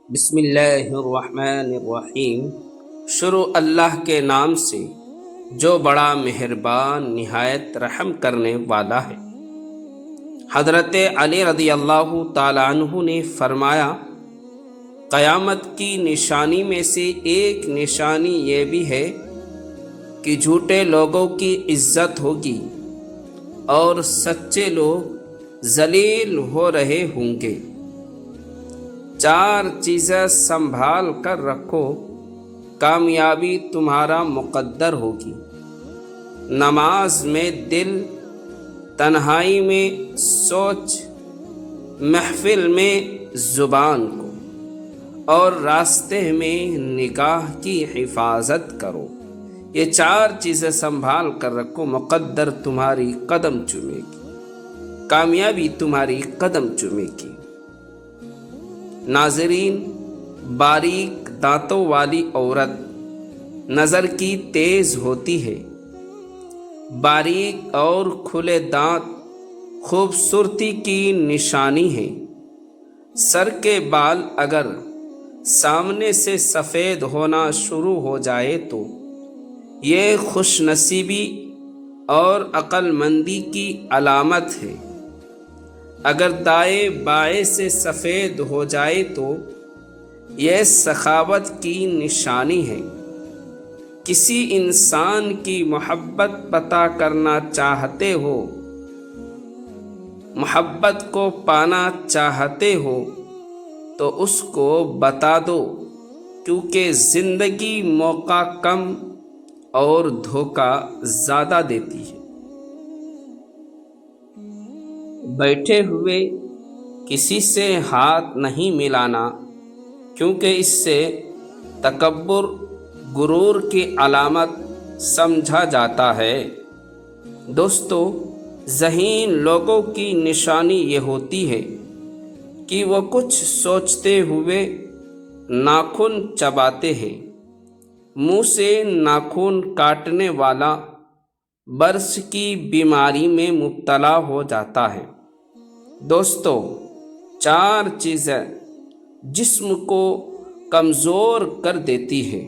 بسم اللہ الرحمن الرحیم۔ شروع اللہ کے نام سے جو بڑا مہربان نہایت رحم کرنے والا ہے۔ حضرت علی رضی اللہ تعالیٰ عنہ نے فرمایا، قیامت کی نشانی میں سے ایک نشانی یہ بھی ہے کہ جھوٹے لوگوں کی عزت ہوگی اور سچے لوگ ذلیل ہو رہے ہوں گے۔ چار چیزیں سنبھال کر رکھو، کامیابی تمہارا مقدر ہوگی۔ نماز میں دل، تنہائی میں سوچ، محفل میں زبان کو، اور راستے میں نگاہ کی حفاظت کرو۔ یہ چار چیزیں سنبھال کر رکھو، مقدر تمہاری قدم چومے گی، کامیابی تمہاری قدم چومے گی۔ ناظرین، باریک دانتوں والی عورت نظر کی تیز ہوتی ہے۔ باریک اور کھلے دانت خوبصورتی کی نشانی ہے۔ سر کے بال اگر سامنے سے سفید ہونا شروع ہو جائے تو یہ خوش نصیبی اور عقل مندی کی علامت ہے۔ اگر دائیں بائیں سے سفید ہو جائے تو یہ سخاوت کی نشانی ہے۔ کسی انسان کی محبت پتا کرنا چاہتے ہو، محبت کو پانا چاہتے ہو تو اس کو بتا دو، کیونکہ زندگی موقع کم اور دھوکہ زیادہ دیتی ہے۔ بیٹھے ہوئے کسی سے ہاتھ نہیں ملانا، کیونکہ اس سے تکبر، غرور کی علامت سمجھا جاتا ہے۔ دوستو، ذہین لوگوں کی نشانی یہ ہوتی ہے کہ وہ کچھ سوچتے ہوئے ناخن چباتے ہیں۔ منہ سے ناخن کاٹنے والا برس کی بیماری میں مبتلا ہو جاتا ہے۔ دوستو، چار چیزیں جسم کو کمزور کر دیتی ہے۔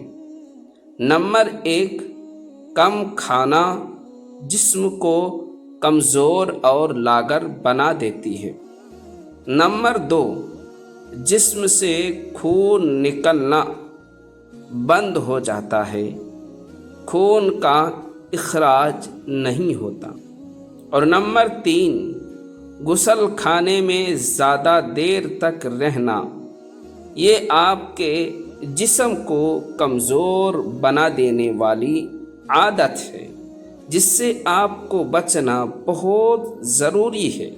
نمبر 1، کم کھانا جسم کو کمزور اور لاغر بنا دیتی ہے۔ نمبر 2، جسم سے خون نکلنا بند ہو جاتا ہے، خون کا اخراج نہیں ہوتا۔ اور نمبر 3، غسل خانے میں زیادہ دیر تک رہنا، یہ آپ کے جسم کو کمزور بنا دینے والی عادت ہے، جس سے آپ کو بچنا بہت ضروری ہے۔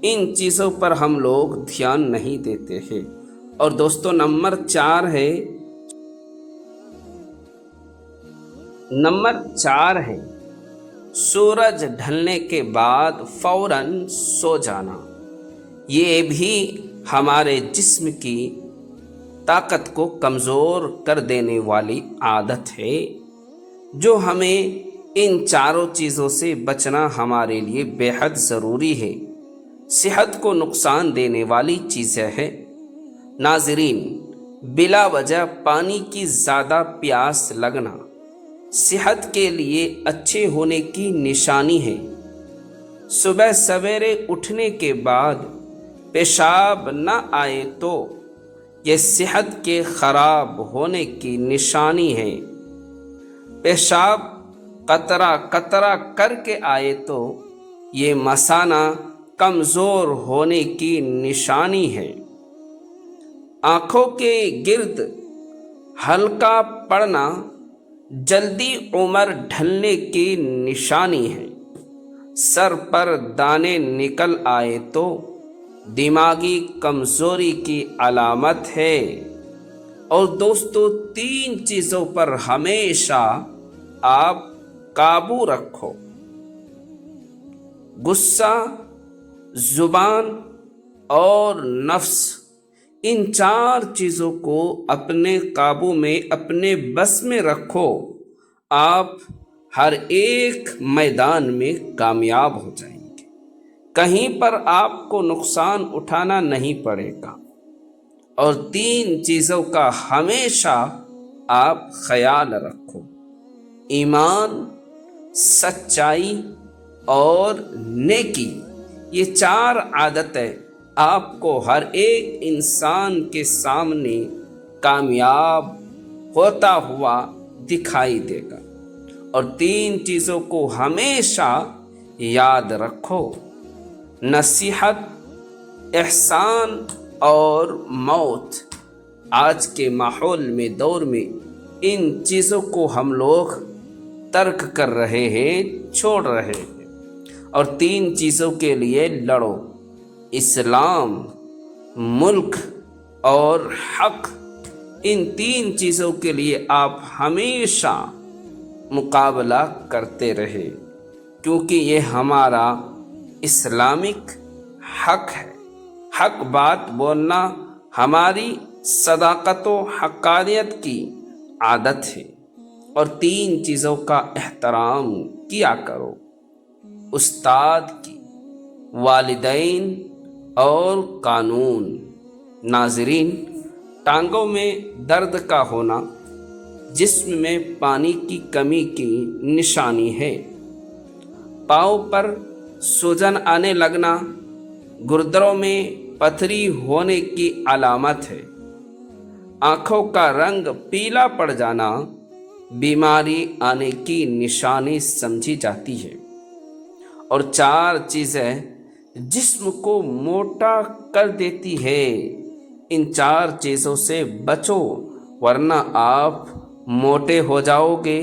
ان چیزوں پر ہم لوگ دھیان نہیں دیتے ہیں۔ اور دوستو، نمبر 4 ہے سورج ڈھلنے کے بعد فوراً سو جانا۔ یہ بھی ہمارے جسم کی طاقت کو کمزور کر دینے والی عادت ہے، جو ہمیں ان چاروں چیزوں سے بچنا ہمارے لیے بے حد ضروری ہے۔ صحت کو نقصان دینے والی چیزیں ہیں۔ ناظرین، بلا وجہ پانی کی زیادہ پیاس لگنا صحت کے لیے اچھے ہونے کی نشانی ہے۔ صبح سویرے اٹھنے کے بعد پیشاب نہ آئے تو یہ صحت کے خراب ہونے کی نشانی ہے۔ پیشاب قطرہ قطرہ کر کے آئے تو یہ مثانہ کمزور ہونے کی نشانی ہے۔ آنکھوں کے گرد ہلکا پڑنا جلدی عمر ڈھلنے کی نشانی ہے۔ سر پر دانے نکل آئے تو دماغی کمزوری کی علامت ہے۔ اور دوستو، 3 چیزوں پر ہمیشہ آپ قابو رکھو: غصہ، زبان اور نفس۔ ان 4 چیزوں کو اپنے قابو میں، اپنے بس میں رکھو، آپ ہر ایک میدان میں کامیاب ہو جائیں گے۔ کہیں پر آپ کو نقصان اٹھانا نہیں پڑے گا۔ اور 3 چیزوں کا ہمیشہ آپ خیال رکھو: ایمان، سچائی اور نیکی۔ یہ 4 عادتیں آپ کو ہر ایک انسان کے سامنے کامیاب ہوتا ہوا دکھائی دے گا۔ اور 3 چیزوں کو ہمیشہ یاد رکھو: نصیحت، احسان اور موت۔ آج کے ماحول میں، دور میں، ان چیزوں کو ہم لوگ ترک کر رہے ہیں، چھوڑ رہے ہیں، اور 3 چیزوں کے لیے لڑو: اسلام، ملک اور حق۔ ان 3 چیزوں کے لیے آپ ہمیشہ مقابلہ کرتے رہے، کیونکہ یہ ہمارا اسلامک حق ہے۔ حق بات بولنا ہماری صداقت و حقانیت کی عادت ہے۔ اور 3 چیزوں کا احترام کیا کرو: استاد کی، والدین اور قانون۔ ناظرین، ٹانگوں میں درد کا ہونا جسم میں پانی کی کمی کی نشانی ہے۔ پاؤں پر سوجن آنے لگنا گردوں میں پتھری ہونے کی علامت ہے۔ آنکھوں کا رنگ پیلا پڑ جانا بیماری آنے کی نشانی سمجھی جاتی ہے۔ اور 4 چیزیں جسم کو موٹا کر دیتی ہے۔ ان 4 چیزوں سے بچو، ورنہ آپ موٹے ہو جاؤ گے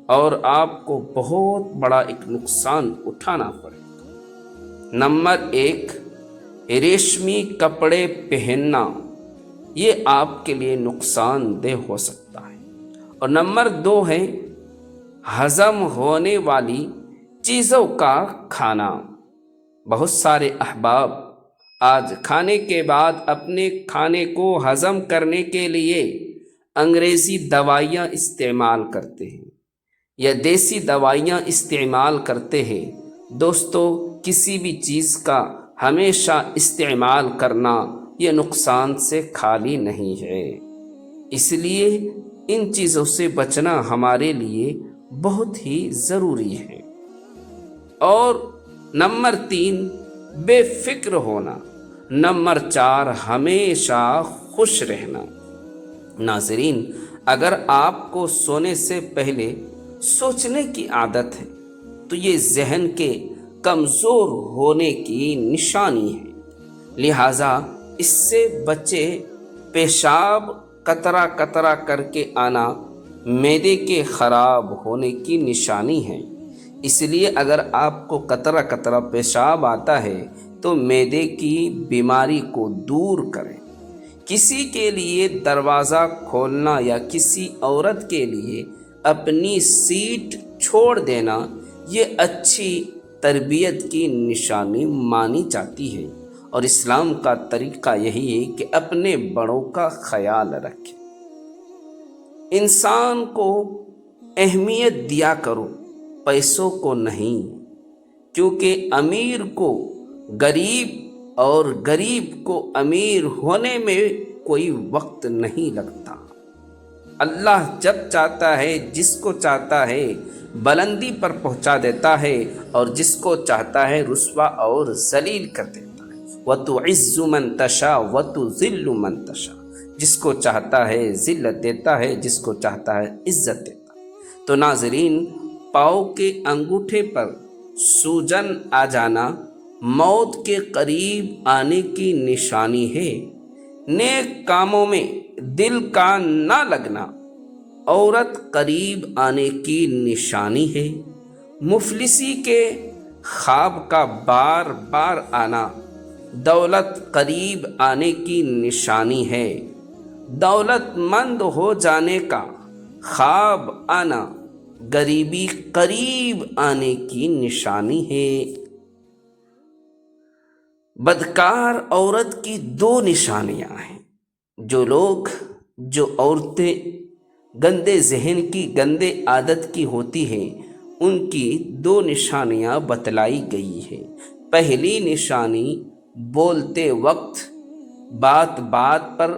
اور آپ کو بہت بڑا ایک نقصان اٹھانا پڑے گا۔ نمبر 1، ریشمی کپڑے پہننا۔ یہ آپ کے لیے نقصان دہ ہو سکتا ہے۔ اور نمبر 2 ہے ہضم ہونے والی چیزوں کا کھانا۔ بہت سارے احباب آج کھانے کے بعد اپنے کھانے کو ہضم کرنے کے لیے انگریزی دوائیاں استعمال کرتے ہیں یا دیسی دوائیاں استعمال کرتے ہیں۔ دوستو، کسی بھی چیز کا ہمیشہ استعمال کرنا یہ نقصان سے خالی نہیں ہے، اس لیے ان چیزوں سے بچنا ہمارے لیے بہت ہی ضروری ہے۔ اور نمبر 3، بے فکر ہونا۔ نمبر 4، ہمیشہ خوش رہنا۔ ناظرین، اگر آپ کو سونے سے پہلے سوچنے کی عادت ہے تو یہ ذہن کے کمزور ہونے کی نشانی ہے، لہٰذا اس سے بچے۔ پیشاب قطرہ قطرہ کر کے آنا معدے کے خراب ہونے کی نشانی ہے، اس لیے اگر آپ کو قطرہ قطرہ پیشاب آتا ہے تو معدے کی بیماری کو دور کریں۔ کسی کے لیے دروازہ کھولنا یا کسی عورت کے لیے اپنی سیٹ چھوڑ دینا یہ اچھی تربیت کی نشانی مانی جاتی ہے، اور اسلام کا طریقہ یہی ہے کہ اپنے بڑوں کا خیال رکھیں۔ انسان کو اہمیت دیا کرو، پیسوں کو نہیں، کیونکہ امیر کو غریب اور غریب کو امیر ہونے میں کوئی وقت نہیں لگتا۔ اللہ جب چاہتا ہے، جس کو چاہتا ہے بلندی پر پہنچا دیتا ہے، اور جس کو چاہتا ہے رسوا اور ذلیل کر دیتا ہے۔ وَتُعِزُّ مَن تَشَاءُ وَتُذِلُّ مَن تَشَاءُ۔ جس کو چاہتا ہے ذلت دیتا ہے، جس کو چاہتا ہے عزت دیتا ہے۔ تو ناظرین، پاؤں کے انگوٹھے پر سوجن آ جانا موت کے قریب آنے کی نشانی ہے۔ نیک کاموں میں دل کا نہ لگنا عورت قریب آنے کی نشانی ہے۔ مفلسی کے خواب کا بار بار آنا دولت قریب آنے کی نشانی ہے۔ دولت مند ہو جانے کا خواب آنا غریبی قریب آنے کی نشانی ہے۔ بدکار عورت کی 2 نشانیاں ہیں۔ جو عورتیں گندے ذہن کی، گندے عادت کی ہوتی ہیں، ان کی 2 نشانیاں بتلائی گئی ہیں۔ پہلی نشانی، بولتے وقت بات بات پر